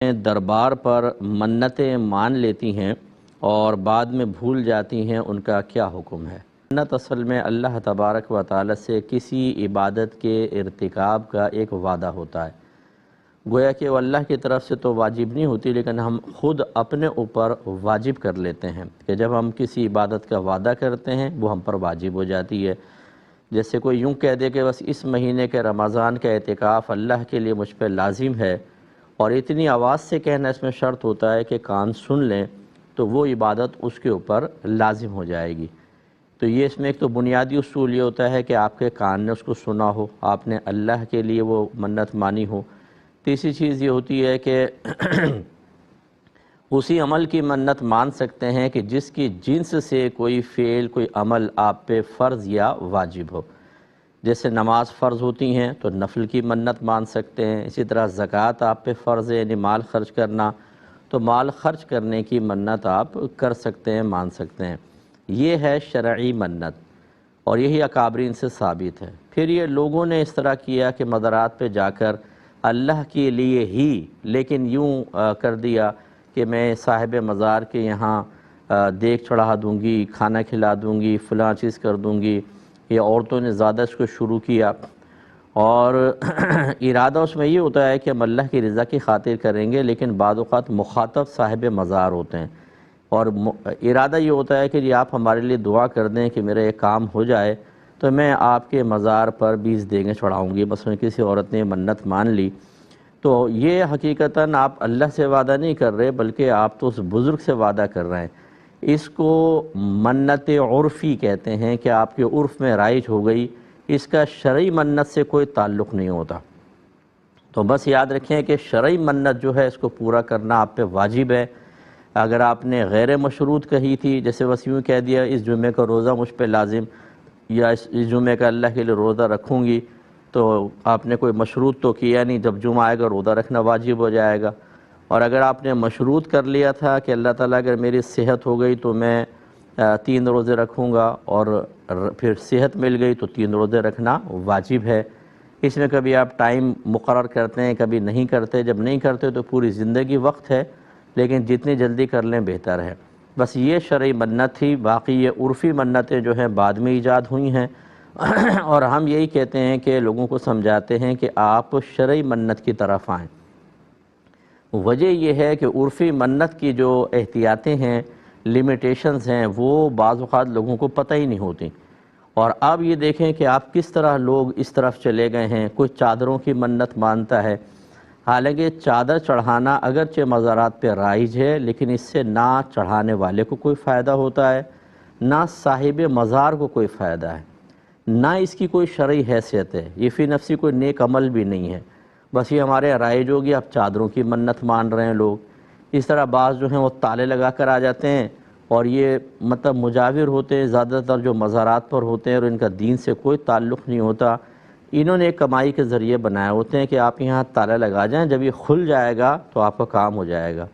دربار پر منتیں مان لیتی ہیں اور بعد میں بھول جاتی ہیں، ان کا کیا حکم ہے؟ منت اصل میں اللہ تبارک و تعالی سے کسی عبادت کے ارتکاب کا ایک وعدہ ہوتا ہے۔ گویا کہ وہ اللہ کی طرف سے تو واجب نہیں ہوتی، لیکن ہم خود اپنے اوپر واجب کر لیتے ہیں کہ جب ہم کسی عبادت کا وعدہ کرتے ہیں وہ ہم پر واجب ہو جاتی ہے۔ جیسے کوئی یوں کہہ دے کہ بس اس مہینے کے رمضان کا اعتکاف اللہ کے لیے مجھ پہ لازم ہے، اور اتنی آواز سے کہنا اس میں شرط ہوتا ہے کہ کان سن لیں، تو وہ عبادت اس کے اوپر لازم ہو جائے گی۔ تو یہ اس میں ایک تو بنیادی اصول یہ ہوتا ہے کہ آپ کے کان نے اس کو سنا ہو، آپ نے اللہ کے لیے وہ منت مانی ہو۔ تیسری چیز یہ ہوتی ہے کہ اسی عمل کی منت مان سکتے ہیں کہ جس کی جنس سے کوئی فعل، کوئی عمل آپ پہ فرض یا واجب ہو۔ جیسے نماز فرض ہوتی ہیں تو نفل کی منت مان سکتے ہیں، اسی طرح زکوٰۃ آپ پہ فرض ہے، یعنی مال خرچ کرنا، تو مال خرچ کرنے کی منت آپ کر سکتے ہیں، مان سکتے ہیں۔ یہ ہے شرعی منت، اور یہی اکابرین سے ثابت ہے۔ پھر یہ لوگوں نے اس طرح کیا کہ مزارات پہ جا کر اللہ کے لیے ہی، لیکن یوں کر دیا کہ میں صاحب مزار کے یہاں دیگ چڑھا دوں گی، کھانا کھلا دوں گی، فلاں چیز کر دوں گی، یا عورتوں نے زیادہ اس کو شروع کیا، اور ارادہ اس میں یہ ہوتا ہے کہ ہم اللہ کی رضا کی خاطر کریں گے، لیکن بعض اوقات مخاطب صاحب مزار ہوتے ہیں، اور ارادہ یہ ہوتا ہے کہ جی آپ ہمارے لیے دعا کر دیں کہ میرا یہ کام ہو جائے تو میں آپ کے مزار پر 20 دیگیں چڑھاؤں گی۔ مثلا کسی عورت نے منت مان لی، تو یہ حقیقتاً آپ اللہ سے وعدہ نہیں کر رہے، بلکہ آپ تو اس بزرگ سے وعدہ کر رہے ہیں۔ اس کو منت عرفی کہتے ہیں کہ آپ کے عرف میں رائج ہو گئی، اس کا شرعی منت سے کوئی تعلق نہیں ہوتا۔ تو بس یاد رکھیں کہ شرعی منت جو ہے اس کو پورا کرنا آپ پہ واجب ہے۔ اگر آپ نے غیر مشروط کہی تھی، جیسے بس یوں کہہ دیا اس جمعے کا روزہ مجھ پہ لازم، یا اس جمعے کا اللہ کے لیے روزہ رکھوں گی، تو آپ نے کوئی مشروط تو کیا نہیں، جب جمعہ آئے گا روزہ رکھنا واجب ہو جائے گا۔ اور اگر آپ نے مشروط کر لیا تھا کہ اللہ تعالیٰ اگر میری صحت ہو گئی تو میں 3 روزے رکھوں گا، اور پھر صحت مل گئی تو 3 روزے رکھنا واجب ہے۔ اس میں کبھی آپ ٹائم مقرر کرتے ہیں، کبھی نہیں کرتے، جب نہیں کرتے تو پوری زندگی وقت ہے، لیکن جتنی جلدی کر لیں بہتر ہے۔ بس یہ شرعی منت تھی، باقی یہ عرفی منتیں جو ہیں بعد میں ایجاد ہوئی ہیں، اور ہم یہی کہتے ہیں کہ لوگوں کو سمجھاتے ہیں کہ آپ شرعی منت کی طرف آئیں۔ وجہ یہ ہے کہ عرفی منت کی جو احتیاطیں ہیں، لیمیٹیشنز ہیں، وہ بعض اوقات لوگوں کو پتہ ہی نہیں ہوتی۔ اور اب یہ دیکھیں کہ آپ کس طرح لوگ اس طرف چلے گئے ہیں، کوئی چادروں کی منت مانتا ہے، حالانکہ چادر چڑھانا اگرچہ مزارات پہ رائج ہے، لیکن اس سے نہ چڑھانے والے کو کوئی فائدہ ہوتا ہے، نہ صاحب مزار کو کوئی فائدہ ہے، نہ اس کی کوئی شرعی حیثیت ہے، یہ فی نفسی کوئی نیک عمل بھی نہیں ہے۔ بس یہ ہمارے رائج ہوگی، اب چادروں کی منت مان رہے ہیں لوگ۔ اس طرح بعض جو ہیں وہ تالے لگا کر آ جاتے ہیں، اور یہ مطلب مجاور ہوتے ہیں، زیادہ تر جو مزارات پر ہوتے ہیں اور ان کا دین سے کوئی تعلق نہیں ہوتا، انہوں نے ایک کمائی کے ذریعے بنائے ہوتے ہیں کہ آپ یہاں تالا لگا جائیں، جب یہ کھل جائے گا تو آپ کا کام ہو جائے گا۔